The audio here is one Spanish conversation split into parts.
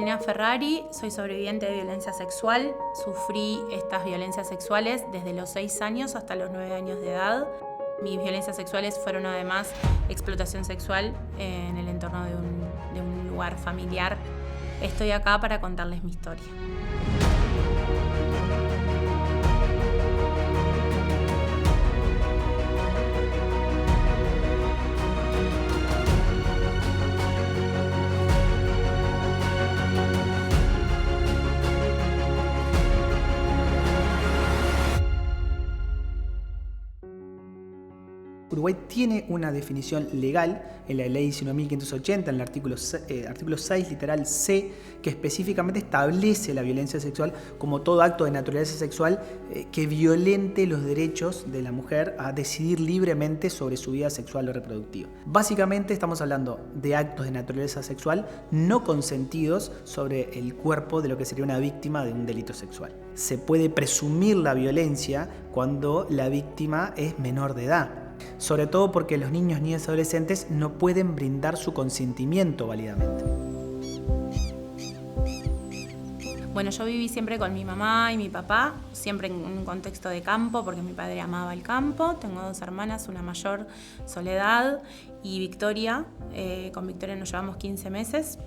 Carolina Ferrari, soy sobreviviente de violencia sexual. Sufrí estas violencias sexuales desde los 6 años hasta los 9 años de edad. Mis violencias sexuales fueron además explotación sexual en el entorno de un lugar familiar. Estoy acá para contarles mi historia. Uruguay tiene una definición legal en la ley 19.580, en el artículo 6, literal C, que específicamente establece la violencia sexual como todo acto de naturaleza sexual que violente los derechos de la mujer a decidir libremente sobre su vida sexual o reproductiva. Básicamente estamos hablando de actos de naturaleza sexual no consentidos sobre el cuerpo de lo que sería una víctima de un delito sexual. Se puede presumir la violencia cuando la víctima es menor de edad, sobre todo porque los niños, niñas y adolescentes no pueden brindar su consentimiento válidamente. Bueno, yo viví siempre con mi mamá y mi papá, siempre en un contexto de campo, porque mi padre amaba el campo. Tengo 2 hermanas, una mayor, Soledad, y Victoria. Con Victoria nos llevamos 15 meses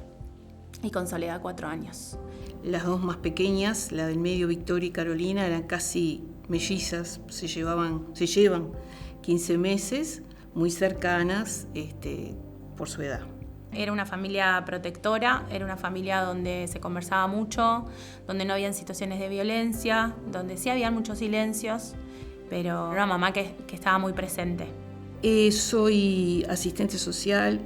y con Soledad 4 años. Las 2 más pequeñas, la del medio, Victoria y Carolina, eran casi mellizas, se llevan 15 meses, muy cercanas por su edad. Era una familia protectora, era una familia donde se conversaba mucho, donde no habían situaciones de violencia, donde sí habían muchos silencios, pero era una mamá que estaba muy presente. Soy asistente social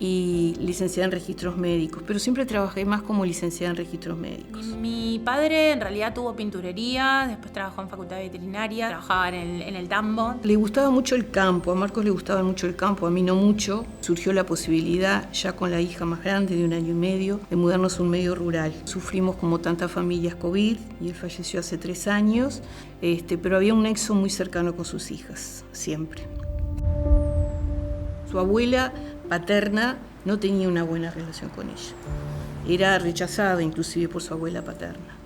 y licenciada en registros médicos, pero siempre trabajé más como licenciada en registros médicos. Mi padre en realidad tuvo pinturería, después trabajó en facultad veterinaria, trabajaba en el tambo. Le gustaba mucho el campo, a Marcos le gustaba mucho el campo, a mí no mucho. Surgió la posibilidad, ya con la hija más grande de 1 año y medio, de mudarnos a un medio rural. Sufrimos como tantas familias COVID y él falleció hace 3 años, pero había un nexo muy cercano con sus hijas, siempre. Su abuela paterna no tenía una buena relación con ella. Era rechazada inclusive por su abuela paterna.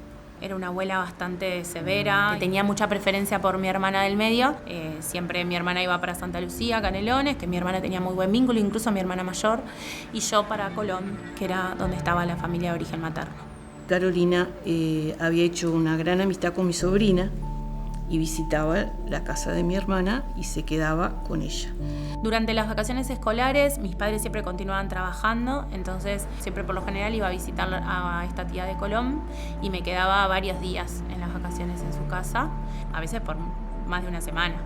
Era una abuela bastante severa, que tenía mucha preferencia por mi hermana del medio. Siempre mi hermana iba para Santa Lucía, Canelones, que mi hermana tenía muy buen vínculo, incluso mi hermana mayor, y yo para Colón, que era donde estaba la familia de origen materno. Carolina había hecho una gran amistad con mi sobrina y visitaba la casa de mi hermana y se quedaba con ella. Durante las vacaciones escolares, mis padres siempre continuaban trabajando, entonces siempre por lo general iba a visitar a esta tía de Colón y me quedaba varios días en las vacaciones en su casa, a veces por más de una semana,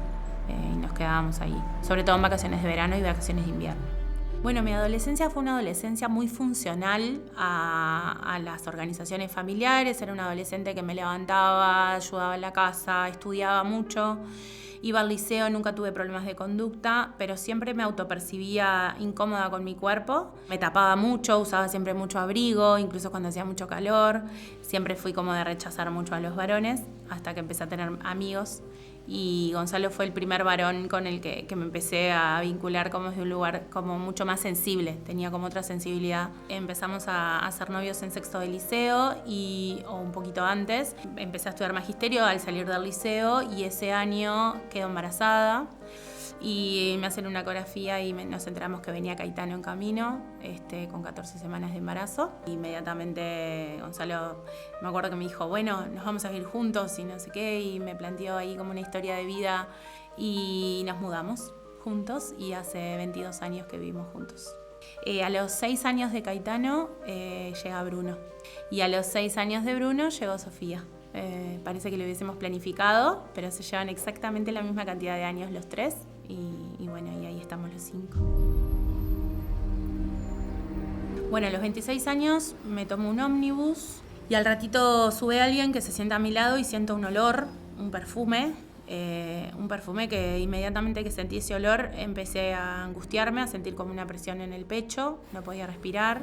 y nos quedábamos ahí, sobre todo en vacaciones de verano y vacaciones de invierno. Bueno, mi adolescencia fue una adolescencia muy funcional a las organizaciones familiares. Era una adolescente que me levantaba, ayudaba en la casa, estudiaba mucho. Iba al liceo, nunca tuve problemas de conducta, pero siempre me autopercibía incómoda con mi cuerpo. Me tapaba mucho, usaba siempre mucho abrigo, incluso cuando hacía mucho calor. Siempre fui como de rechazar mucho a los varones, hasta que empecé a tener amigos. Y Gonzalo fue el primer varón con el que me empecé a vincular como desde un lugar como mucho más sensible, tenía como otra sensibilidad. Empezamos a ser novios en sexto de liceo o un poquito antes. Empecé a estudiar magisterio al salir del liceo y ese año quedo embarazada. Y me hacen una ecografía y nos enteramos que venía Caetano en camino, con 14 semanas de embarazo. Inmediatamente Gonzalo, me acuerdo que me dijo, bueno, nos vamos a vivir juntos y no sé qué, y me planteó ahí como una historia de vida y nos mudamos juntos y hace 22 años que vivimos juntos. A los 6 años de Caetano llega Bruno y a los 6 años de Bruno llegó Sofía. Parece que lo hubiésemos planificado, pero se llevan exactamente la misma cantidad de años los 3 y bueno, y ahí estamos los 5. Bueno, a los 26 años me tomo un ómnibus y al ratito sube alguien que se sienta a mi lado y siento un olor, un perfume que inmediatamente que sentí ese olor empecé a angustiarme, a sentir como una presión en el pecho, no podía respirar.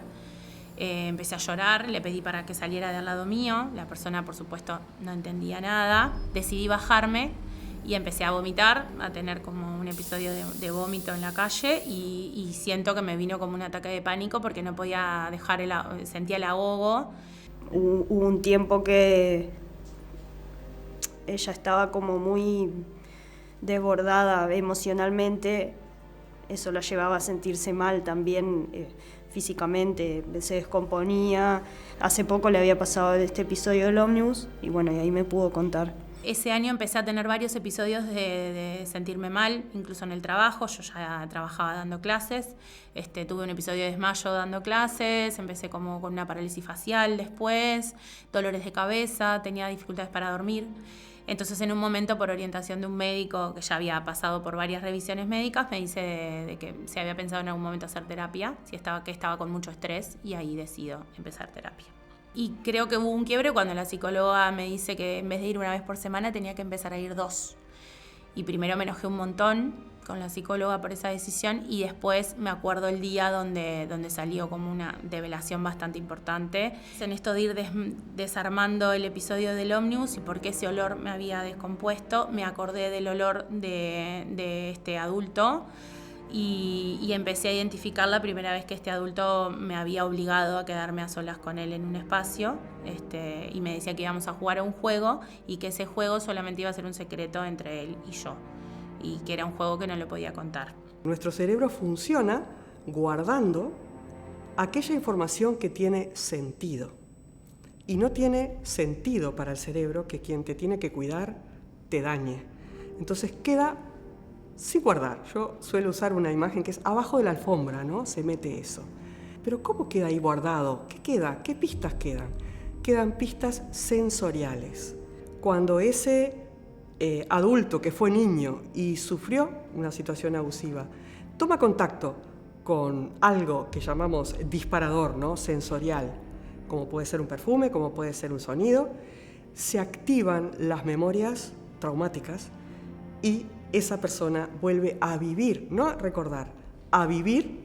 Empecé a llorar, le pedí para que saliera de al lado mío, la persona por supuesto no entendía nada, decidí bajarme y empecé a vomitar, a tener como un episodio de vómito en la calle y siento que me vino como un ataque de pánico porque no podía dejar sentía el ahogo. Hubo un tiempo que ella estaba como muy desbordada emocionalmente, eso la llevaba a sentirse mal también físicamente, se descomponía. Hace poco le había pasado este episodio del ómnibus y bueno, y ahí me pudo contar. Ese año empecé a tener varios episodios de sentirme mal, incluso en el trabajo. Yo ya trabajaba dando clases, tuve un episodio de desmayo dando clases, empecé como con una parálisis facial después, dolores de cabeza, tenía dificultades para dormir. Entonces, en un momento, por orientación de un médico que ya había pasado por varias revisiones médicas, me dice de que se había pensado en algún momento hacer terapia, que estaba con mucho estrés, y ahí decido empezar terapia. Y creo que hubo un quiebre cuando la psicóloga me dice que en vez de ir una vez por semana tenía que empezar a ir 2. Y primero me enojé un montón con la psicóloga por esa decisión y después me acuerdo el día donde salió como una develación bastante importante. En esto de ir desarmando el episodio del ómnibus y por qué ese olor me había descompuesto, me acordé del olor de este adulto y empecé a identificar la primera vez que este adulto me había obligado a quedarme a solas con él en un espacio y me decía que íbamos a jugar a un juego y que ese juego solamente iba a ser un secreto entre él y yo, y que era un juego que no le podía contar. Nuestro cerebro funciona guardando aquella información que tiene sentido. Y no tiene sentido para el cerebro que quien te tiene que cuidar te dañe. Entonces queda sin guardar. Yo suelo usar una imagen que es abajo de la alfombra, ¿no? Se mete eso. Pero ¿cómo queda ahí guardado? ¿Qué queda? ¿Qué pistas quedan? Quedan pistas sensoriales. Cuando ese adulto que fue niño y sufrió una situación abusiva toma contacto con algo que llamamos disparador, ¿no? Sensorial, como puede ser un perfume, como puede ser un sonido, se activan las memorias traumáticas y esa persona vuelve a vivir, no a recordar, a vivir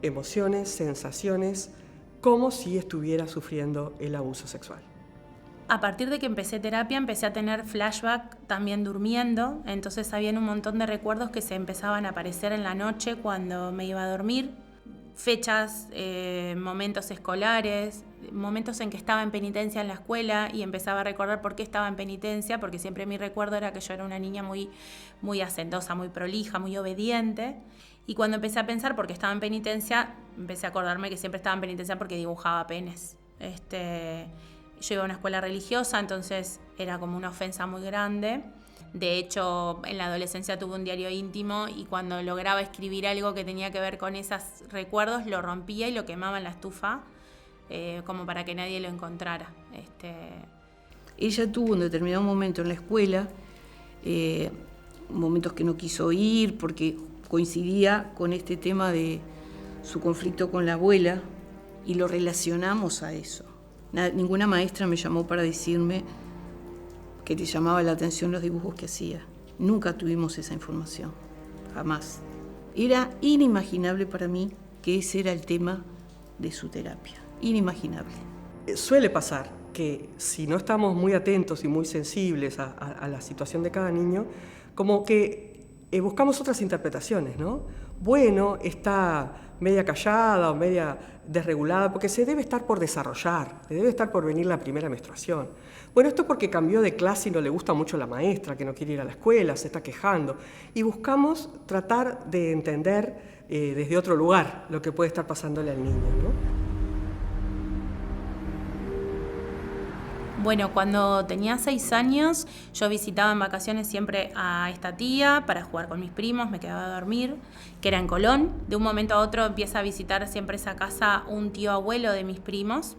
emociones, sensaciones, como si estuviera sufriendo el abuso sexual. A partir de que empecé terapia, empecé a tener flashback también durmiendo, entonces habían un montón de recuerdos que se empezaban a aparecer en la noche cuando me iba a dormir, fechas, momentos escolares, momentos en que estaba en penitencia en la escuela y empezaba a recordar por qué estaba en penitencia, porque siempre mi recuerdo era que yo era una niña muy, muy hacendosa, muy prolija, muy obediente. Y cuando empecé a pensar por qué estaba en penitencia, empecé a acordarme que siempre estaba en penitencia porque dibujaba penes. Yo iba a una escuela religiosa, entonces era como una ofensa muy grande. De hecho, en la adolescencia tuve un diario íntimo y cuando lograba escribir algo que tenía que ver con esos recuerdos, lo rompía y lo quemaba en la estufa, como para que nadie lo encontrara. Ella tuvo un determinado momento en la escuela, momentos que no quiso ir porque coincidía con este tema de su conflicto con la abuela y lo relacionamos a eso. Ninguna maestra me llamó para decirme que te llamaba la atención los dibujos que hacía. Nunca tuvimos esa información, jamás. Era inimaginable para mí que ese era el tema de su terapia, inimaginable. Suele pasar que si no estamos muy atentos y muy sensibles a la situación de cada niño, como que buscamos otras interpretaciones, ¿no? Bueno, está media callada o media desregulada porque se debe estar por desarrollar, se debe estar por venir la primera menstruación. Bueno, esto porque cambió de clase y no le gusta mucho la maestra, que no quiere ir a la escuela, se está quejando. Y buscamos tratar de entender desde otro lugar lo que puede estar pasándole al niño, ¿no? Bueno, cuando tenía 6 años, yo visitaba en vacaciones siempre a esta tía para jugar con mis primos, me quedaba a dormir, que era en Colón. De un momento a otro empieza a visitar siempre esa casa un tío abuelo de mis primos,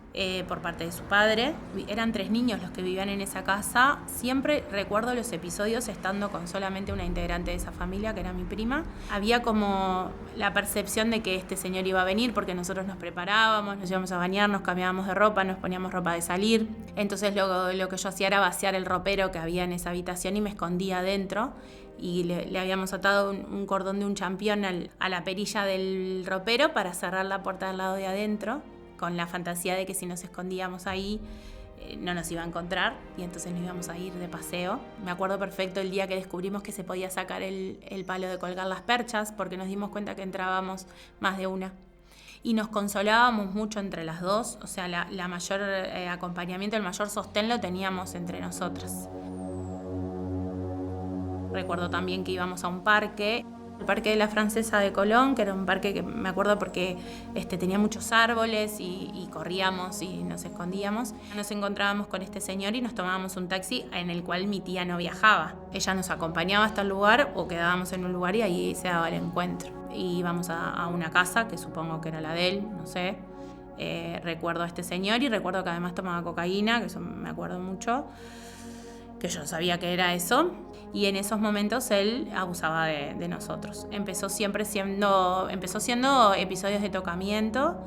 por parte de su padre. Eran 3 niños los que vivían en esa casa. Siempre recuerdo los episodios estando con solamente una integrante de esa familia, que era mi prima. Había como la percepción de que este señor iba a venir porque nosotros nos preparábamos, nos íbamos a bañar, nos cambiábamos de ropa, nos poníamos ropa de salir. Entonces lo que yo hacía era vaciar el ropero que había en esa habitación y me escondía adentro. Y le habíamos atado un cordón de un champión a la perilla del ropero para cerrar la puerta del lado de adentro, con la fantasía de que si nos escondíamos ahí no nos iba a encontrar y entonces nos íbamos a ir de paseo. Me acuerdo perfecto el día que descubrimos que se podía sacar el palo de colgar las perchas, porque nos dimos cuenta que entrábamos más de una. Y nos consolábamos mucho entre las dos, o sea, la mayor acompañamiento, el mayor sostén lo teníamos entre nosotras. Recuerdo también que íbamos a un parque, el Parque de la Francesa de Colón, que era un parque que me acuerdo porque tenía muchos árboles y corríamos y nos escondíamos. Nos encontrábamos con este señor y nos tomábamos un taxi en el cual mi tía no viajaba. Ella nos acompañaba hasta el lugar o quedábamos en un lugar y ahí se daba el encuentro. Y íbamos a una casa, que supongo que era la de él, no sé. Recuerdo a este señor y recuerdo que además tomaba cocaína, que eso me acuerdo mucho, que yo sabía que era eso. Y en esos momentos él abusaba de nosotros. Empezó siendo episodios de tocamiento,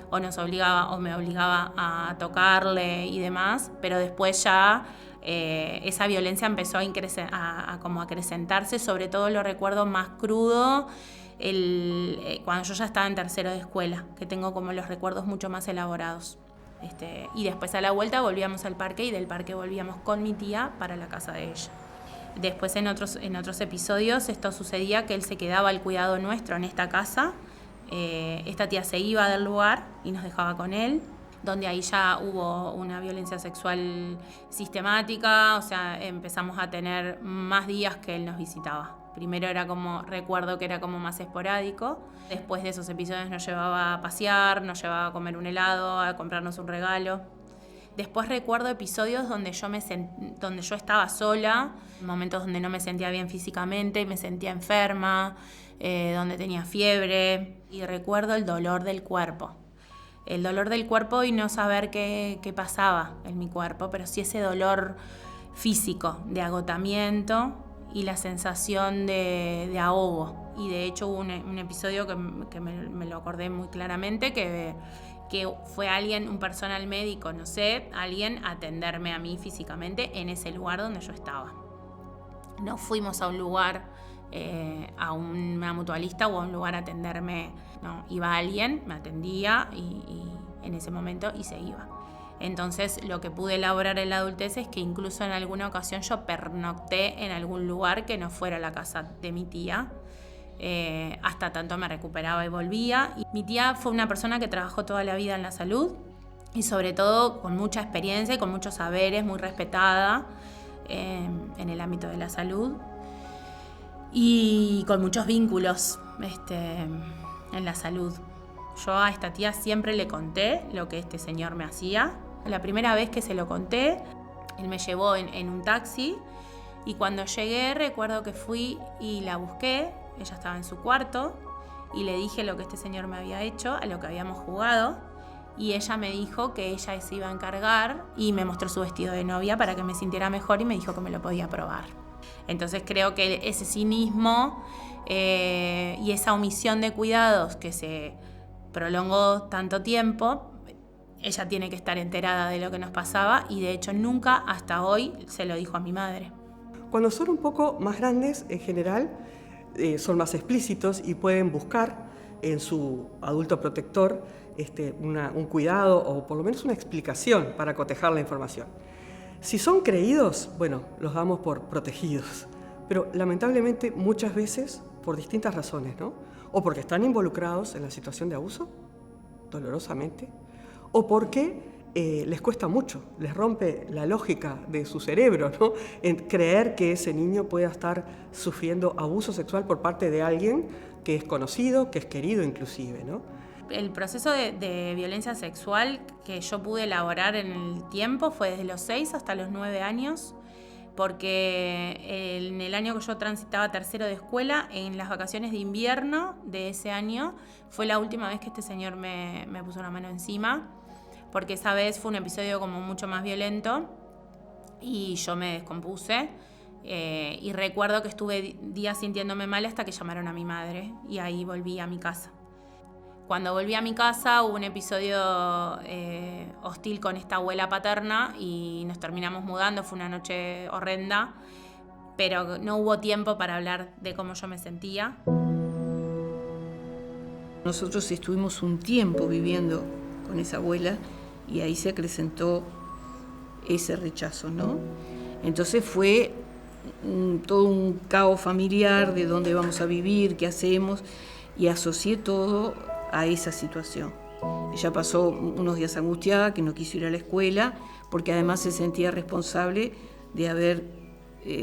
o nos obligaba o me obligaba a tocarle y demás, pero después ya esa violencia empezó a acrecentarse. Sobre todo lo recuerdo más crudo cuando yo ya estaba en tercero de escuela, que tengo como los recuerdos mucho más elaborados. Y después a la vuelta volvíamos al parque y del parque volvíamos con mi tía para la casa de ella. Después en otros episodios esto sucedía que él se quedaba al cuidado nuestro en esta casa. Esta tía se iba del lugar y nos dejaba con él, donde ahí ya hubo una violencia sexual sistemática, o sea, empezamos a tener más días que él nos visitaba. Primero recuerdo que era como más esporádico. Después de esos episodios nos llevaba a pasear, nos llevaba a comer un helado, a comprarnos un regalo. Después recuerdo episodios donde yo estaba sola, momentos donde no me sentía bien físicamente, me sentía enferma, donde tenía fiebre. Y recuerdo el dolor del cuerpo. El dolor del cuerpo y no saber qué pasaba en mi cuerpo, pero sí ese dolor físico, de agotamiento y la sensación de ahogo. Y de hecho hubo un episodio que me lo acordé muy claramente, que fue un personal médico, no sé, alguien a atenderme a mí físicamente en ese lugar donde yo estaba. No fuimos a un lugar, a una mutualista o a un lugar a atenderme, no, iba alguien, me atendía y en ese momento y se iba. Entonces lo que pude elaborar en la adultez es que incluso en alguna ocasión yo pernocté en algún lugar que no fuera la casa de mi tía, hasta tanto me recuperaba y volvía. Y mi tía fue una persona que trabajó toda la vida en la salud y sobre todo con mucha experiencia y con muchos saberes, muy respetada en el ámbito de la salud y con muchos vínculos en la salud. Yo a esta tía siempre le conté lo que este señor me hacía. La primera vez que se lo conté, él me llevó en un taxi y cuando llegué recuerdo que fui y la busqué. Ella estaba en su cuarto y le dije lo que este señor me había hecho, a lo que habíamos jugado, y ella me dijo que ella se iba a encargar y me mostró su vestido de novia para que me sintiera mejor y me dijo que me lo podía probar. Entonces creo que ese cinismo y esa omisión de cuidados que se prolongó tanto tiempo, ella tiene que estar enterada de lo que nos pasaba y de hecho nunca hasta hoy se lo dijo a mi madre. Cuando son un poco más grandes, en general, son más explícitos y pueden buscar en su adulto protector un cuidado o por lo menos una explicación para cotejar la información. Si son creídos, bueno, los damos por protegidos, pero lamentablemente muchas veces por distintas razones, ¿no? O porque están involucrados en la situación de abuso, dolorosamente, o porque les cuesta mucho, les rompe la lógica de su cerebro, ¿no? En creer que ese niño pueda estar sufriendo abuso sexual por parte de alguien que es conocido, que es querido inclusive, ¿no? El proceso de violencia sexual que yo pude elaborar en el tiempo fue desde los 6 hasta los 9 años, porque en el año que yo transitaba tercero de escuela, en las vacaciones de invierno de ese año, fue la última vez que este señor me puso una mano encima, porque esa vez fue un episodio como mucho más violento y yo me descompuse y recuerdo que estuve días sintiéndome mal hasta que llamaron a mi madre y ahí volví a mi casa. Cuando volví a mi casa hubo un episodio hostil con esta abuela paterna y nos terminamos mudando, fue una noche horrenda, pero no hubo tiempo para hablar de cómo yo me sentía. Nosotros estuvimos un tiempo viviendo con esa abuela y ahí se acrecentó ese rechazo, ¿no? Entonces fue todo un caos familiar de dónde vamos a vivir, qué hacemos, y asocié todo a esa situación. Ella pasó unos días angustiada, que no quiso ir a la escuela, porque además se sentía responsable de haber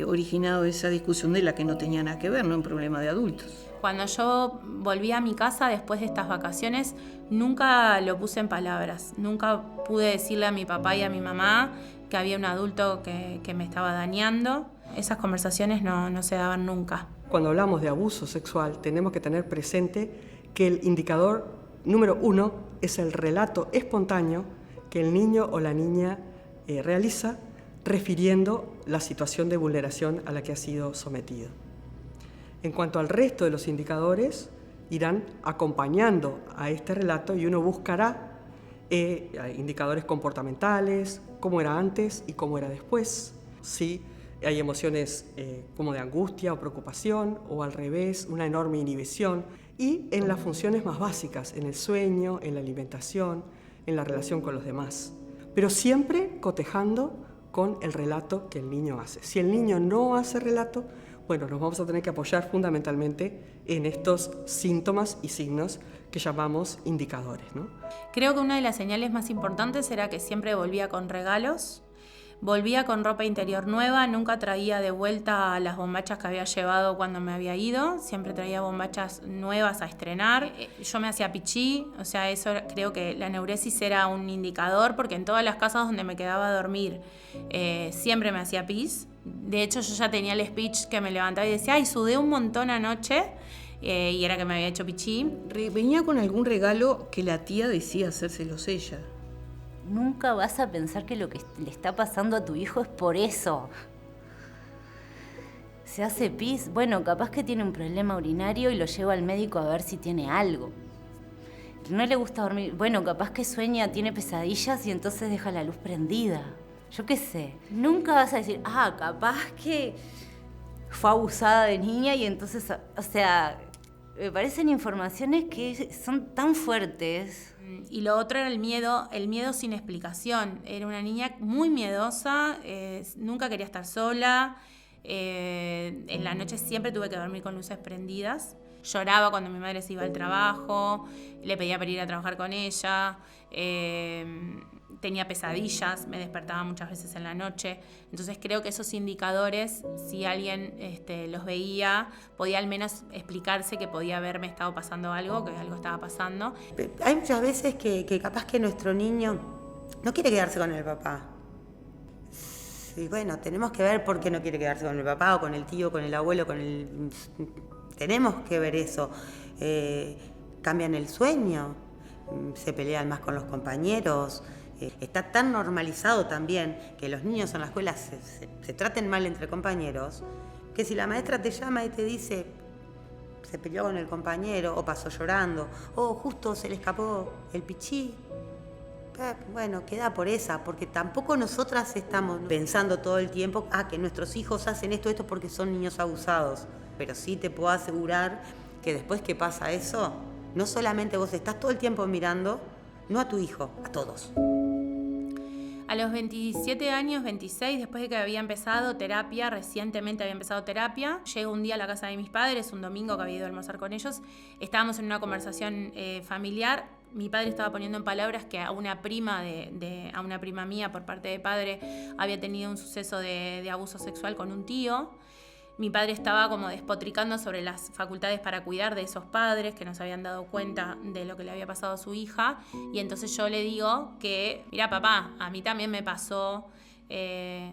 originado esa discusión de la que no tenía nada que ver, no un problema de adultos. Cuando yo volví a mi casa después de estas vacaciones, nunca lo puse en palabras. Nunca pude decirle a mi papá y a mi mamá que había un adulto que me estaba dañando. Esas conversaciones no se daban nunca. Cuando hablamos de abuso sexual, tenemos que tener presente que el indicador número 1 es el relato espontáneo que el niño o la niña realiza refiriendo la situación de vulneración a la que ha sido sometido. En cuanto al resto de los indicadores, irán acompañando a este relato y uno buscará indicadores comportamentales, cómo era antes y cómo era después. Si hay emociones como de angustia o preocupación, o al revés, una enorme inhibición. Y en las funciones más básicas, en el sueño, en la alimentación, en la relación con los demás. Pero siempre cotejando con el relato que el niño hace. Si el niño no hace relato, bueno, nos vamos a tener que apoyar fundamentalmente en estos síntomas y signos que llamamos indicadores, ¿no? Creo que una de las señales más importantes era que siempre volvía con regalos, volvía con ropa interior nueva, nunca traía de vuelta las bombachas que había llevado cuando me había ido, siempre traía bombachas nuevas a estrenar. Yo me hacía pichí, o sea, eso creo que la neuresis era un indicador, porque en todas las casas donde me quedaba a dormir siempre me hacía pis. De hecho, yo ya tenía el speech que me levantaba y decía, ay, sudé un montón anoche, y era que me había hecho pichí. Venía con algún regalo que la tía decía hacérselos ella. Nunca vas a pensar que lo que le está pasando a tu hijo es por eso. Se hace pis, bueno, capaz que tiene un problema urinario y lo llevo al médico a ver si tiene algo. No le gusta dormir, bueno, capaz que sueña, tiene pesadillas y entonces deja la luz prendida. Yo qué sé. Nunca vas a decir, capaz que fue abusada de niña y entonces, o sea, me parecen informaciones que son tan fuertes. Y lo otro era el miedo sin explicación. Era una niña muy miedosa, nunca quería estar sola. En la noche siempre tuve que dormir con luces prendidas. Lloraba cuando mi madre se iba al trabajo, le pedía para ir a trabajar con ella. Tenía pesadillas, me despertaba muchas veces en la noche. Entonces creo que esos indicadores, si alguien los veía, podía al menos explicarse que podía haberme estado pasando algo, que algo estaba pasando. Hay muchas veces que capaz que nuestro niño no quiere quedarse con el papá. Sí, bueno, tenemos que ver por qué no quiere quedarse con el papá o con el tío, con el abuelo, tenemos que ver eso. Cambian el sueño, se pelean más con los compañeros. Está tan normalizado también que los niños en la escuela se traten mal entre compañeros, que si la maestra te llama y te dice se peleó con el compañero, o pasó llorando, o justo se le escapó el pichí, bueno, queda por esa, porque tampoco nosotras estamos pensando todo el tiempo que nuestros hijos hacen esto porque son niños abusados. Pero sí te puedo asegurar que después que pasa eso, no solamente vos estás todo el tiempo mirando, no a tu hijo, a todos. A los 27 años, 26, después de que había empezado terapia, recientemente había empezado terapia, llego un día a la casa de mis padres, un domingo que había ido a almorzar con ellos, estábamos en una conversación familiar. Mi padre estaba poniendo en palabras que a una prima a una prima mía por parte de padre había tenido un suceso de abuso sexual con un tío. Mi padre estaba como despotricando sobre las facultades para cuidar de esos padres que no se habían dado cuenta de lo que le había pasado a su hija. Y entonces yo le digo que, mira papá, a mí también me pasó que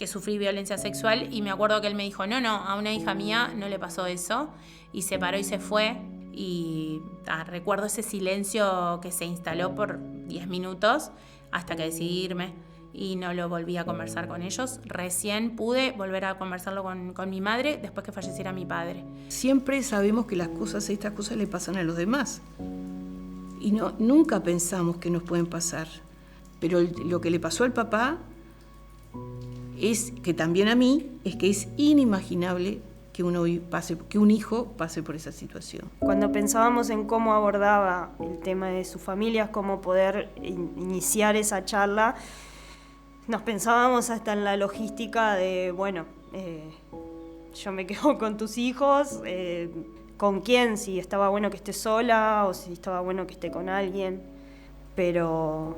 sufrí violencia sexual. Y me acuerdo que él me dijo, no, a una hija mía no le pasó eso. Y se paró y se fue. Y recuerdo ese silencio que se instaló por 10 minutos hasta que decidí irme. Y no lo volví a conversar con ellos. Recién pude volver a conversarlo con mi madre después que falleciera mi padre. Siempre sabemos que estas cosas le pasan a los demás. Y nunca pensamos que nos pueden pasar. Pero lo que le pasó al papá es que también a mí, es que es inimaginable que un hijo pase por esa situación. Cuando pensábamos en cómo abordaba el tema de sus familias, cómo poder iniciar esa charla, nos pensábamos hasta en la logística de, bueno, yo me quedo con tus hijos, con quién, si estaba bueno que esté sola o si estaba bueno que esté con alguien. Pero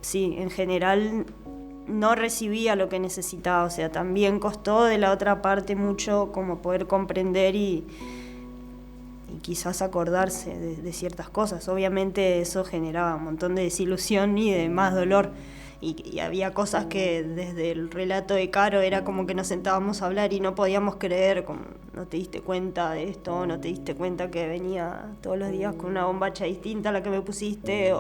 sí, en general no recibía lo que necesitaba, o sea, también costó de la otra parte mucho como poder comprender y quizás acordarse de ciertas cosas. Obviamente eso generaba un montón de desilusión y de más dolor. Y había cosas que desde el relato de Caro era como que nos sentábamos a hablar y no podíamos creer, como no te diste cuenta de esto, no te diste cuenta que venía todos los días con una bombacha distinta a la que me pusiste.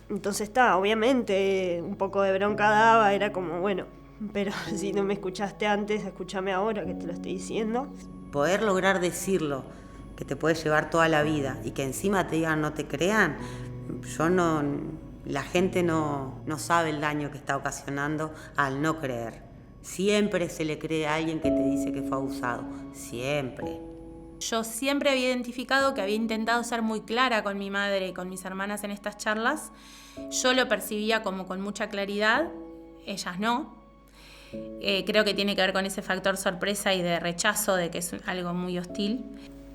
Entonces obviamente un poco de bronca daba, era como bueno, pero si no me escuchaste antes, escúchame ahora que te lo estoy diciendo. Poder lograr decirlo, que te puede llevar toda la vida y que encima te digan no te crean, la gente no sabe el daño que está ocasionando al no creer. Siempre se le cree a alguien que te dice que fue abusado, siempre. Yo siempre había identificado que había intentado ser muy clara con mi madre y con mis hermanas en estas charlas. Yo lo percibía como con mucha claridad, ellas no. Creo que tiene que ver con ese factor sorpresa y de rechazo de que es algo muy hostil.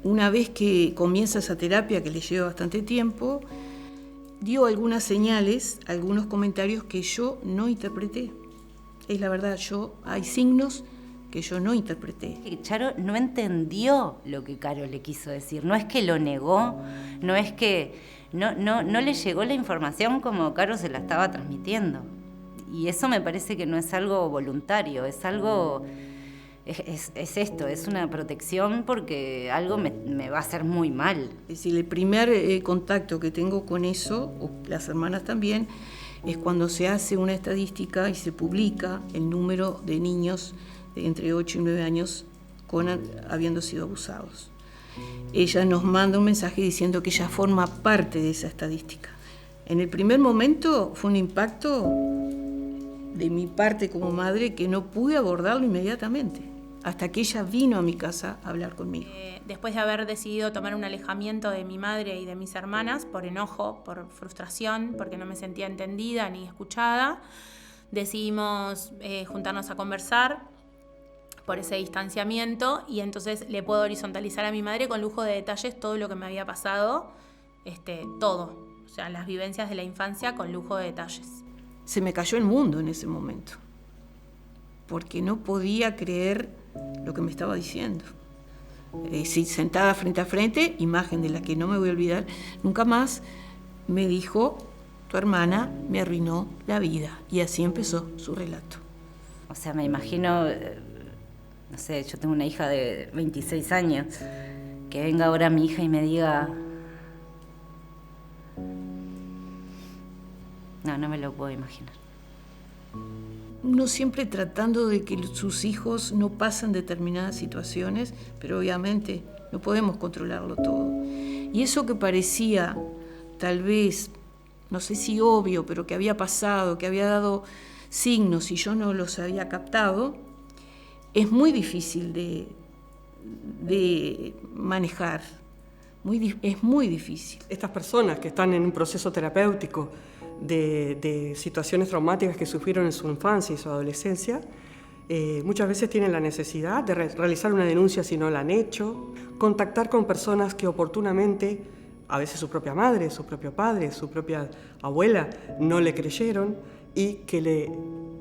Una vez que comienza esa terapia, que le lleva bastante tiempo, dio algunas señales, algunos comentarios que yo no interpreté. Es la verdad, hay signos que yo no interpreté. Charo no entendió lo que Caro le quiso decir. No es que lo negó, no es que no le llegó la información como Caro se la estaba transmitiendo. Y eso me parece que no es algo voluntario, es algo... Es esto, es una protección porque algo me va a hacer muy mal. Es decir, el primer contacto que tengo con eso, o las hermanas también, es cuando se hace una estadística y se publica el número de niños de entre 8 y 9 años habiendo sido abusados. Ella nos manda un mensaje diciendo que ella forma parte de esa estadística. En el primer momento fue un impacto de mi parte como madre que no pude abordarlo inmediatamente, hasta que ella vino a mi casa a hablar conmigo. Después de haber decidido tomar un alejamiento de mi madre y de mis hermanas, por enojo, por frustración, porque no me sentía entendida ni escuchada, decidimos juntarnos a conversar por ese distanciamiento y entonces le puedo horizontalizar a mi madre con lujo de detalles todo lo que me había pasado, todo, o sea, las vivencias de la infancia con lujo de detalles. Se me cayó el mundo en ese momento, porque no podía creer lo que me estaba diciendo. Sentada frente a frente, imagen de la que no me voy a olvidar nunca más, me dijo, tu hermana me arruinó la vida. Y así empezó su relato. O sea, me imagino, no sé, yo tengo una hija de 26 años, que venga ahora mi hija y me diga... No me lo puedo imaginar. Uno siempre tratando de que sus hijos no pasen determinadas situaciones, pero obviamente no podemos controlarlo todo. Y eso que parecía, tal vez, no sé si obvio, pero que había pasado, que había dado signos y yo no los había captado, es muy difícil de manejar. Es muy difícil. Estas personas que están en un proceso terapéutico de situaciones traumáticas que sufrieron en su infancia y su adolescencia, muchas veces tienen la necesidad de realizar una denuncia si no la han hecho, contactar con personas que oportunamente, a veces su propia madre, su propio padre, su propia abuela, no le creyeron y que le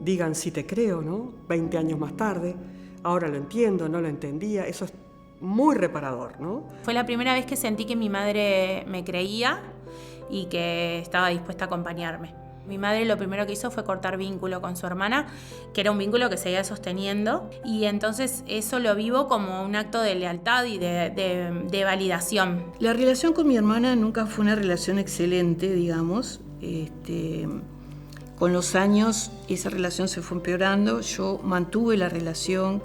digan sí te creo, ¿no? 20 años más tarde, ahora lo entiendo, no lo entendía, eso es muy reparador, ¿no? Fue la primera vez que sentí que mi madre me creía y que estaba dispuesta a acompañarme. Mi madre lo primero que hizo fue cortar vínculo con su hermana, que era un vínculo que seguía sosteniendo, y entonces eso lo vivo como un acto de lealtad y de validación. La relación con mi hermana nunca fue una relación excelente, digamos. Con los años esa relación se fue empeorando. Yo mantuve la relación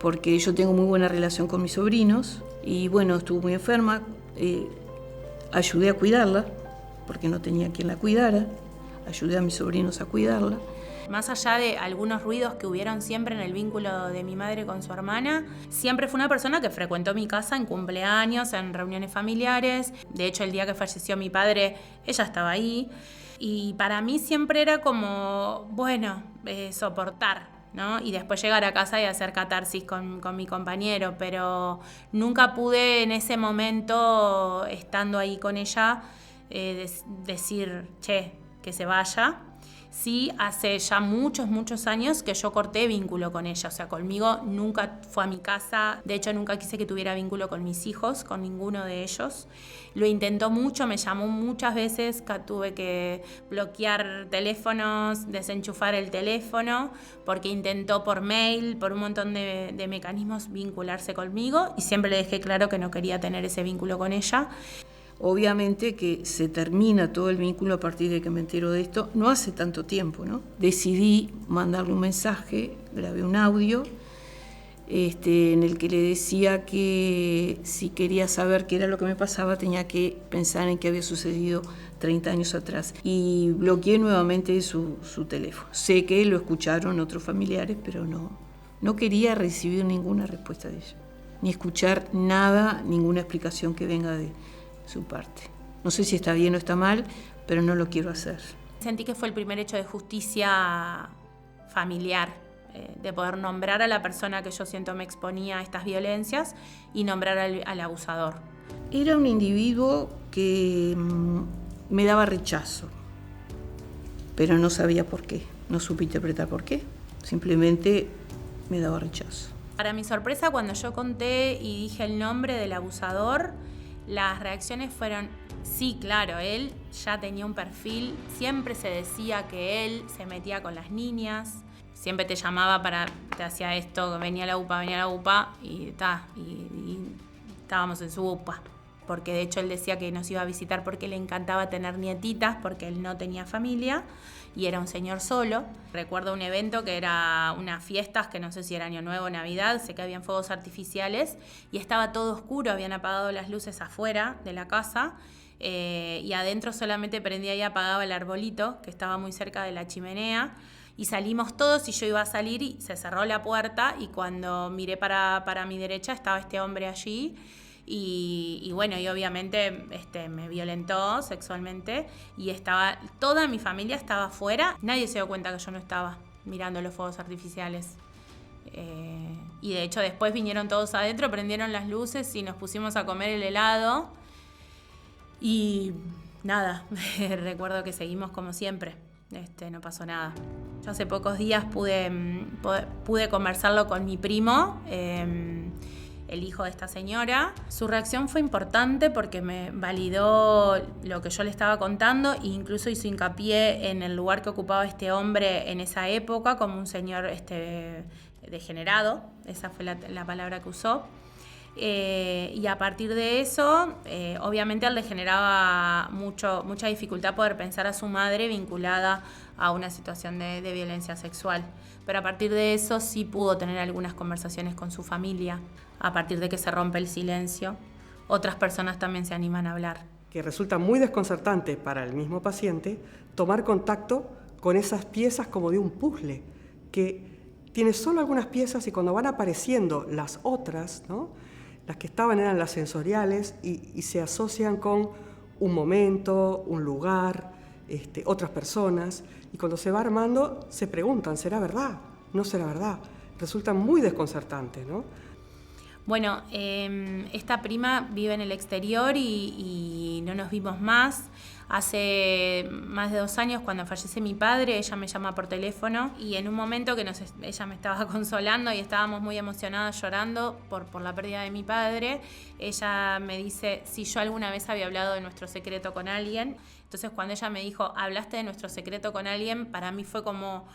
porque yo tengo muy buena relación con mis sobrinos y bueno, estuvo muy enferma. Ayudé a cuidarla porque no tenía quien la cuidara. Ayudé a mis sobrinos a cuidarla Más allá de algunos ruidos que hubieron siempre en el vínculo de mi madre con su hermana, siempre fue una persona que frecuentó mi casa en cumpleaños, en reuniones familiares. De hecho, el día que falleció mi padre, ella estaba ahí. Y para mí siempre era como, bueno, soportar, ¿no? Y después llegar a casa y hacer catarsis con mi compañero. Pero nunca pude en ese momento, estando ahí con ella, decir, che, que se vaya. Sí, hace ya muchos años que yo corté vínculo con ella. O sea, conmigo nunca fue a mi casa. De hecho, nunca quise que tuviera vínculo con mis hijos, con ninguno de ellos. Lo intentó mucho, me llamó muchas veces, que tuve que bloquear teléfonos, desenchufar el teléfono, porque intentó por mail, por un montón de mecanismos vincularse conmigo, y siempre le dejé claro que no quería tener ese vínculo con ella. Obviamente que se termina todo el vínculo a partir de que me entero de esto, no hace tanto tiempo, ¿no? Decidí mandarle un mensaje, grabé un audio en el que le decía que si quería saber qué era lo que me pasaba tenía que pensar en qué había sucedido 30 años atrás. Y bloqueé nuevamente su teléfono. Sé que lo escucharon otros familiares, pero no quería recibir ninguna respuesta de ella, ni escuchar nada, ninguna explicación que venga de su parte. No sé si está bien o está mal, pero no lo quiero hacer. Sentí que fue el primer hecho de justicia familiar, de poder nombrar a la persona que yo siento me exponía a estas violencias y nombrar al abusador. Era un individuo que me daba rechazo, pero no sabía por qué, no supe interpretar por qué, simplemente me daba rechazo. Para mi sorpresa, cuando yo conté y dije el nombre del abusador, las reacciones fueron, sí, claro, él ya tenía un perfil, siempre se decía que él se metía con las niñas, siempre te llamaba te hacía esto, venía a la UPA y estábamos en su UPA. Porque de hecho él decía que nos iba a visitar porque le encantaba tener nietitas, porque él no tenía familia y era un señor solo. Recuerdo un evento que era unas fiestas, que no sé si era Año Nuevo o Navidad, sé que habían fuegos artificiales y estaba todo oscuro, habían apagado las luces afuera de la casa y adentro solamente prendía y apagaba el arbolito que estaba muy cerca de la chimenea. Y salimos todos y yo iba a salir y se cerró la puerta y cuando miré para mi derecha estaba este hombre allí. Y bueno, y obviamente me violentó sexualmente y toda mi familia estaba afuera. Nadie se dio cuenta que yo no estaba mirando los fuegos artificiales. Y de hecho después vinieron todos adentro, prendieron las luces y nos pusimos a comer el helado. Y nada, recuerdo que seguimos como siempre. No pasó nada. Yo hace pocos días pude conversarlo con mi primo, el hijo de esta señora. Su reacción fue importante porque me validó lo que yo le estaba contando e incluso hizo hincapié en el lugar que ocupaba este hombre en esa época como un señor degenerado, esa fue la palabra que usó. Y a partir de eso, obviamente a él le generaba mucha dificultad poder pensar a su madre vinculada a una situación de violencia sexual. Pero a partir de eso sí pudo tener algunas conversaciones con su familia. A partir de que se rompe el silencio, otras personas también se animan a hablar. Que resulta muy desconcertante para el mismo paciente tomar contacto con esas piezas como de un puzzle, que tiene solo algunas piezas y cuando van apareciendo las otras, ¿no? Las que estaban eran las sensoriales y se asocian con un momento, un lugar, otras personas. Y cuando se va armando, se preguntan, ¿será verdad? ¿No será verdad? Resulta muy desconcertante, ¿no? Bueno, esta prima vive en el exterior y no nos vimos más. Hace más de 2 años, cuando fallece mi padre, ella me llama por teléfono y en un momento que ella me estaba consolando y estábamos muy emocionadas llorando por la pérdida de mi padre, ella me dice si yo alguna vez había hablado de nuestro secreto con alguien. Entonces cuando ella me dijo, ¿hablaste de nuestro secreto con alguien? Para mí fue como,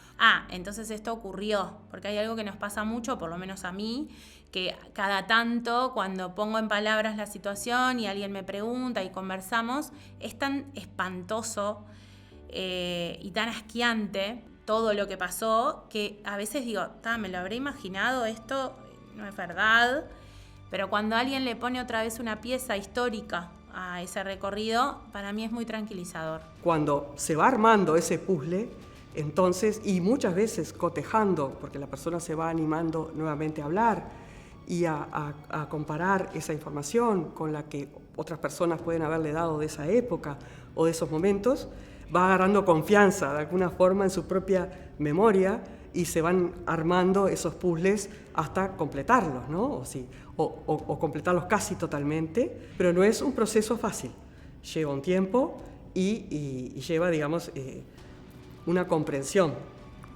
entonces esto ocurrió. Porque hay algo que nos pasa mucho, por lo menos a mí, que cada tanto cuando pongo en palabras la situación y alguien me pregunta y conversamos, es tan espantoso y tan asqueante todo lo que pasó que a veces digo, me lo habré imaginado, esto no es verdad. Pero cuando alguien le pone otra vez una pieza histórica a ese recorrido, para mí es muy tranquilizador. Cuando se va armando ese puzzle, Entonces, y muchas veces cotejando, porque la persona se va animando nuevamente a hablar y a comparar esa información con la que otras personas pueden haberle dado de esa época o de esos momentos, va agarrando confianza de alguna forma en su propia memoria y se van armando esos puzzles hasta completarlos, ¿no? O completarlos casi totalmente, pero no es un proceso fácil. Lleva un tiempo y lleva, digamos, una comprensión.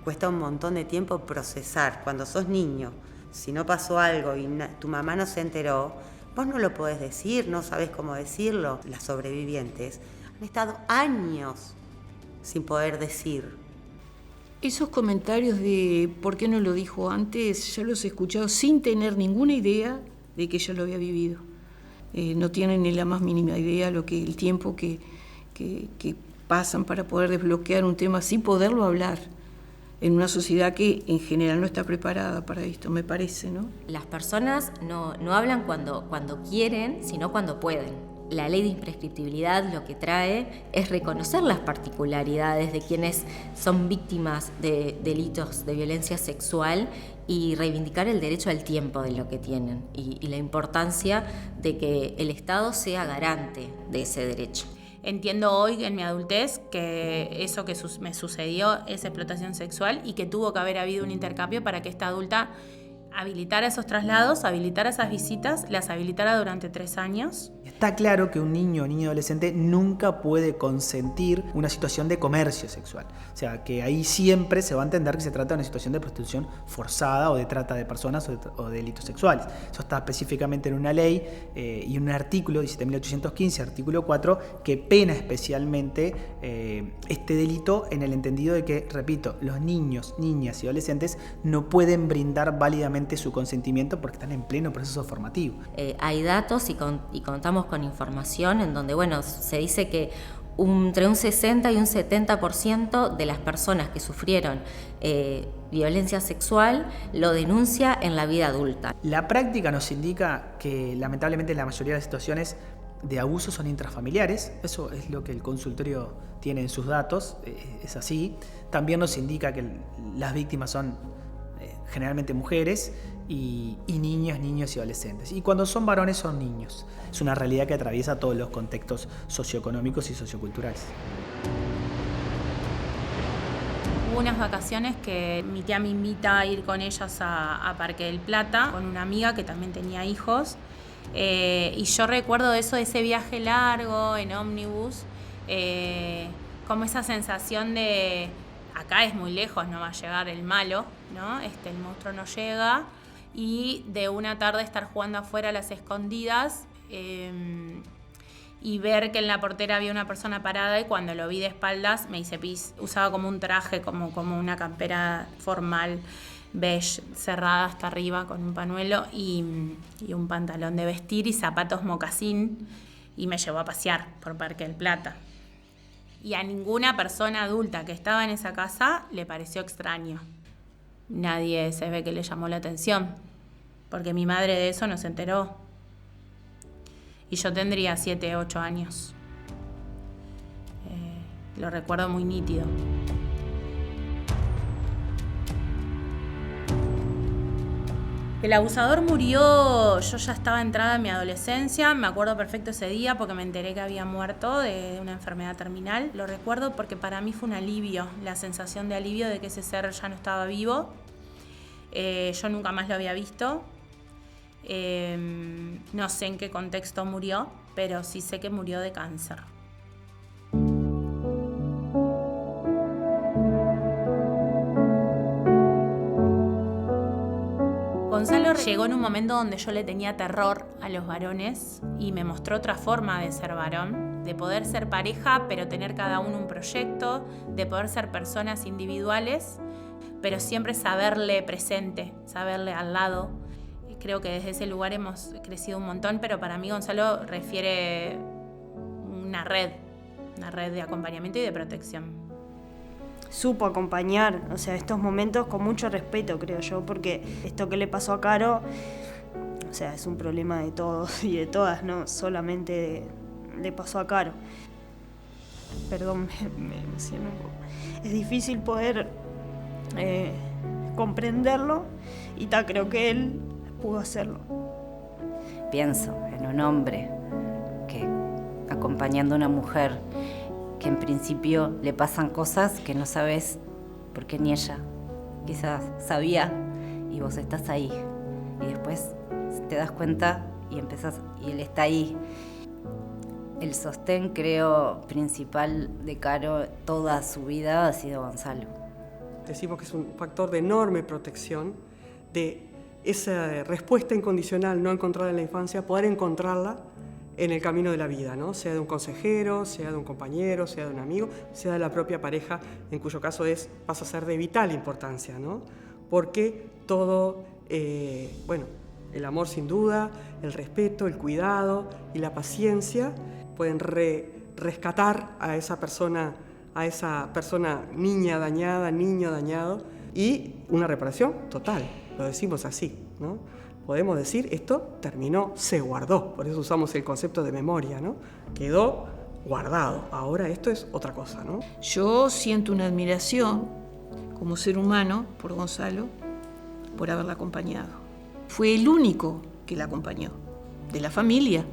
Cuesta un montón de tiempo procesar. Cuando sos niño, si no pasó algo y tu mamá no se enteró, vos no lo podés decir, no sabés cómo decirlo. Las sobrevivientes han estado años sin poder decir. Esos comentarios de ¿por qué no lo dijo antes? Ya los he escuchado sin tener ninguna idea de que ella lo había vivido. No tienen ni la más mínima idea el tiempo que pasan para poder desbloquear un tema así, poderlo hablar en una sociedad que en general no está preparada para esto, me parece, ¿no? Las personas no hablan cuando quieren, sino cuando pueden. La ley de imprescriptibilidad lo que trae es reconocer las particularidades de quienes son víctimas de delitos de violencia sexual y reivindicar el derecho al tiempo de lo que tienen y la importancia de que el Estado sea garante de ese derecho. Entiendo hoy en mi adultez que eso que me sucedió es explotación sexual y que tuvo que haber habido un intercambio para que esta adulta habilitara esos traslados, habilitara esas visitas, las habilitara durante 3 años. Está claro que un niño o niño adolescente nunca puede consentir una situación de comercio sexual. O sea, que ahí siempre se va a entender que se trata de una situación de prostitución forzada o de trata de personas o de delitos sexuales. Eso está específicamente en una ley y un artículo, 17.815, artículo 4, que pena especialmente este delito en el entendido de que, repito, los niños, niñas y adolescentes no pueden brindar válidamente su consentimiento porque están en pleno proceso formativo. Hay datos y contamos con información en donde, se dice que entre un 60 y un 70% de las personas que sufrieron violencia sexual lo denuncia en la vida adulta. La práctica nos indica que lamentablemente la mayoría de las situaciones de abuso son intrafamiliares, eso es lo que el consultorio tiene en sus datos, es así. También nos indica que las víctimas son generalmente mujeres y niños, niños y adolescentes. Y cuando son varones son niños. Es una realidad que atraviesa todos los contextos socioeconómicos y socioculturales. Hubo unas vacaciones que mi tía me invita a ir con ellas a Parque del Plata, con una amiga que también tenía hijos. Y yo recuerdo ese viaje largo en ómnibus, como esa sensación de acá es muy lejos, no va a llegar el malo, ¿no? El monstruo no llega. Y de una tarde estar jugando afuera a las escondidas y ver que en la portera había una persona parada y cuando lo vi de espaldas me hice pis. Usaba como un traje, como una campera formal, beige, cerrada hasta arriba con un pañuelo y un pantalón de vestir y zapatos mocasín y me llevó a pasear por Parque del Plata. Y a ninguna persona adulta que estaba en esa casa le pareció extraño. Nadie se ve que le llamó la atención, porque mi madre de eso no se enteró. Y yo tendría 7, 8 años. Lo recuerdo muy nítido. El abusador murió, yo ya estaba entrada en mi adolescencia, me acuerdo perfecto ese día porque me enteré que había muerto de una enfermedad terminal. Lo recuerdo porque para mí fue un alivio, la sensación de alivio de que ese ser ya no estaba vivo. Yo nunca más lo había visto. No sé en qué contexto murió, pero sí sé que murió de cáncer. Gonzalo llegó en un momento donde yo le tenía terror a los varones y me mostró otra forma de ser varón, de poder ser pareja pero tener cada uno un proyecto, de poder ser personas individuales, pero siempre saberle presente, saberle al lado. Creo que desde ese lugar hemos crecido un montón, pero para mí Gonzalo refiere una red de acompañamiento y de protección. Supo acompañar, estos momentos con mucho respeto, creo yo, porque esto que le pasó a Caro, es un problema de todos y de todas, no solamente le pasó a Caro. perdón, me emociono un poco. Es difícil poder comprenderlo y creo que él pudo hacerlo. Pienso en un hombre que, acompañando a una mujer que en principio le pasan cosas que no sabes por qué ni ella quizás sabía, y vos estás ahí y después te das cuenta y él está ahí. El sostén, creo, principal de Caro toda su vida ha sido Gonzalo. Decimos que es un factor de enorme protección, de esa respuesta incondicional no encontrada en la infancia, poder encontrarla en el camino de la vida, ¿no? Sea de un consejero, sea de un compañero, sea de un amigo, sea de la propia pareja, en cuyo caso pasa a ser de vital importancia, ¿no? Porque todo, el amor sin duda, el respeto, el cuidado y la paciencia pueden rescatar a esa persona niña dañada, niño dañado, y una reparación total, lo decimos así, ¿no? Podemos decir, esto terminó, se guardó, por eso usamos el concepto de memoria, ¿no? Quedó guardado, ahora esto es otra cosa, ¿no? Yo siento una admiración como ser humano por Gonzalo, por haberla acompañado. Fue el único que la acompañó, de la familia,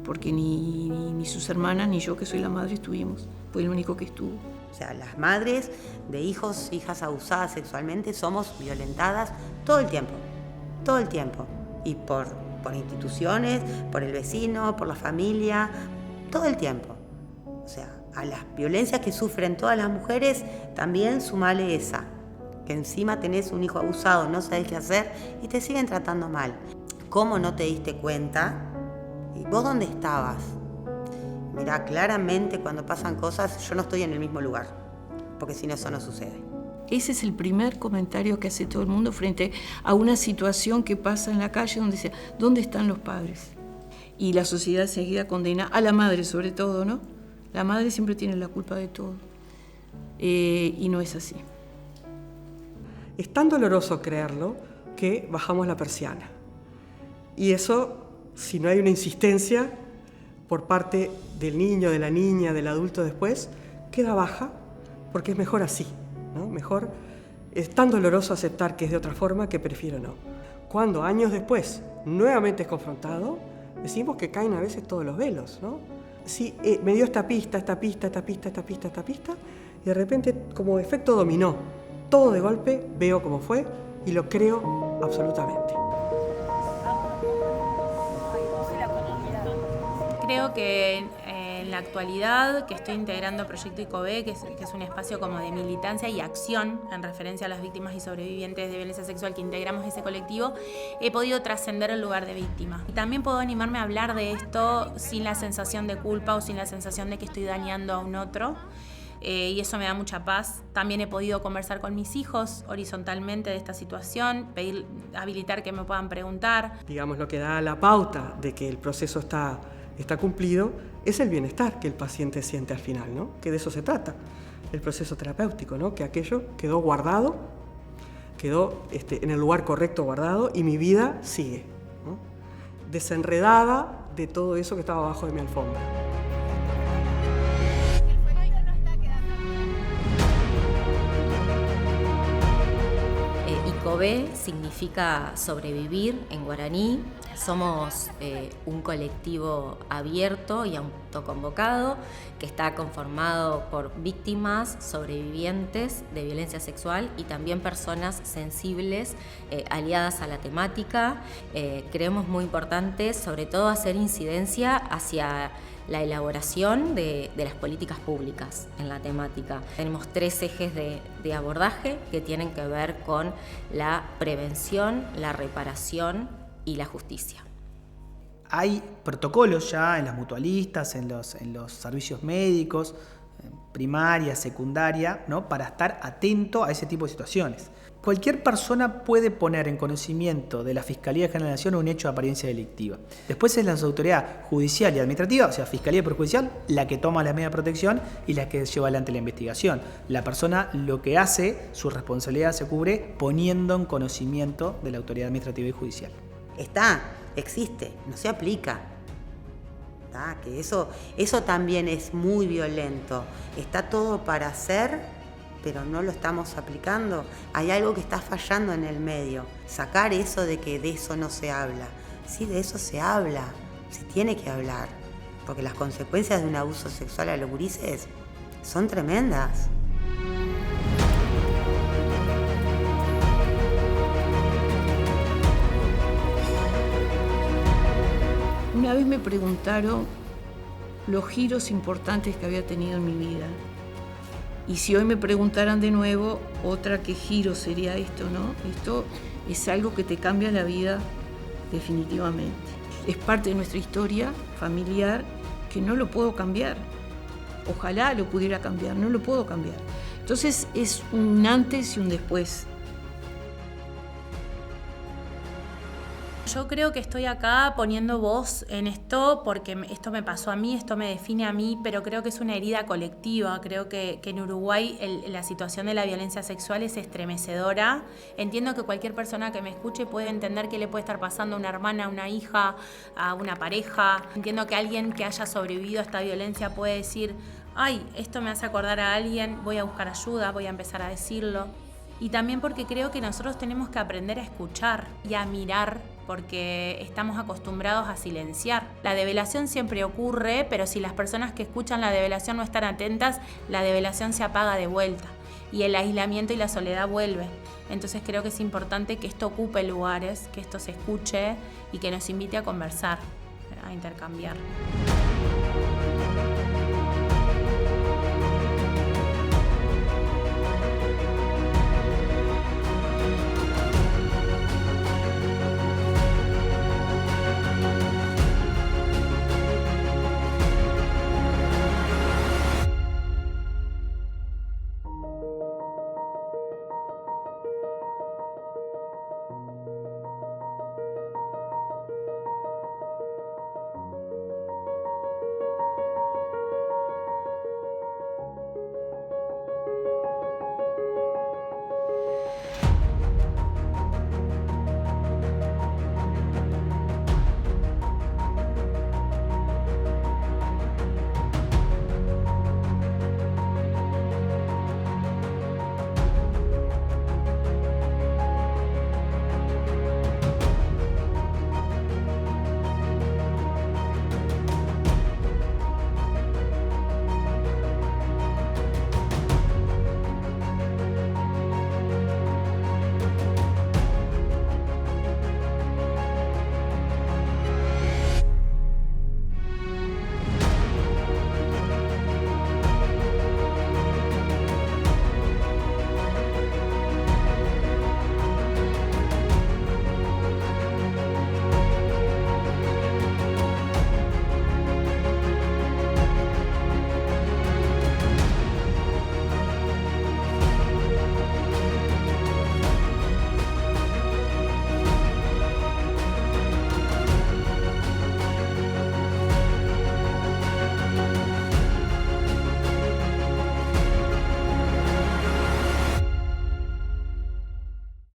porque ni sus hermanas ni yo, que soy la madre, estuvimos. Fue el único que estuvo. O sea, las madres de hijas abusadas sexualmente somos violentadas todo el tiempo. Todo el tiempo. Y por instituciones, por el vecino, por la familia, todo el tiempo. O sea, a las violencias que sufren todas las mujeres, también sumale esa. Que encima tenés un hijo abusado, no sabés qué hacer y te siguen tratando mal. ¿Cómo no te diste cuenta? ¿Y vos dónde estabas? Mirá, claramente cuando pasan cosas, yo no estoy en el mismo lugar. Porque si no, eso no sucede. Ese es el primer comentario que hace todo el mundo frente a una situación que pasa en la calle donde dice, ¿dónde están los padres? Y la sociedad enseguida condena a la madre sobre todo, ¿no? La madre siempre tiene la culpa de todo. Y no es así. Es tan doloroso creerlo que bajamos la persiana. Y eso, si no hay una insistencia por parte del niño, de la niña, del adulto después, queda baja porque es mejor así. ¿No? Mejor, es tan doloroso aceptar que es de otra forma que prefiero no. Cuando años después nuevamente es confrontado, decimos que caen a veces todos los velos, ¿no? Sí, me dio esta pista, y de repente, como efecto dominó, todo de golpe, veo cómo fue y lo creo absolutamente. Creo que en la actualidad, que estoy integrando Proyecto ICOBE, que es un espacio como de militancia y acción en referencia a las víctimas y sobrevivientes de violencia sexual que integramos ese colectivo, he podido trascender el lugar de víctima. Y también puedo animarme a hablar de esto sin la sensación de culpa o sin la sensación de que estoy dañando a un otro. Y eso me da mucha paz. También he podido conversar con mis hijos horizontalmente de esta situación, habilitar que me puedan preguntar. Digamos, lo que da la pauta de que el proceso está cumplido es el bienestar que el paciente siente al final, ¿no? Que de eso se trata, el proceso terapéutico, ¿no? Que aquello quedó guardado, quedó en el lugar correcto guardado y mi vida sigue, ¿no? Desenredada de todo eso que estaba abajo de mi alfombra. ICOBE significa sobrevivir en guaraní. Somos un colectivo abierto y autoconvocado que está conformado por víctimas, sobrevivientes de violencia sexual y también personas sensibles aliadas a la temática. Creemos muy importante, sobre todo, hacer incidencia hacia la elaboración de las políticas públicas en la temática. Tenemos 3 ejes de abordaje que tienen que ver con la prevención, la reparación y la justicia. Hay protocolos ya en las mutualistas, en los servicios médicos, primaria, secundaria, ¿no? Para estar atento a ese tipo de situaciones. Cualquier persona puede poner en conocimiento de la Fiscalía General de la Nación un hecho de apariencia delictiva. Después es la autoridad judicial y administrativa, o sea, Fiscalía y Perjudicial, la que toma las medidas de protección y la que lleva adelante la investigación. La persona lo que hace, su responsabilidad se cubre poniendo en conocimiento de la autoridad administrativa y judicial. Existe, no se aplica. Que eso también es muy violento. Está todo para hacer, pero no lo estamos aplicando. Hay algo que está fallando en el medio. Sacar eso de que de eso no se habla. Sí, de eso se habla, se tiene que hablar, porque las consecuencias de un abuso sexual a los gurises son tremendas. Una vez me preguntaron los giros importantes que había tenido en mi vida. Y si hoy me preguntaran de nuevo, ¿qué giro sería esto, no? Esto es algo que te cambia la vida definitivamente. Es parte de nuestra historia familiar que no lo puedo cambiar. Ojalá lo pudiera cambiar, no lo puedo cambiar. Entonces es un antes y un después. Yo creo que estoy acá poniendo voz en esto porque esto me pasó a mí, esto me define a mí, pero creo que es una herida colectiva. Creo que en Uruguay la situación de la violencia sexual es estremecedora. Entiendo que cualquier persona que me escuche puede entender qué le puede estar pasando a una hermana, a una hija, a una pareja. Entiendo que alguien que haya sobrevivido a esta violencia puede decir, ay, esto me hace acordar a alguien, voy a buscar ayuda, voy a empezar a decirlo. Y también porque creo que nosotros tenemos que aprender a escuchar y a mirar, porque estamos acostumbrados a silenciar. La develación siempre ocurre, pero si las personas que escuchan la develación no están atentas, la develación se apaga de vuelta y el aislamiento y la soledad vuelve. Entonces creo que es importante que esto ocupe lugares, que esto se escuche y que nos invite a conversar, a intercambiar.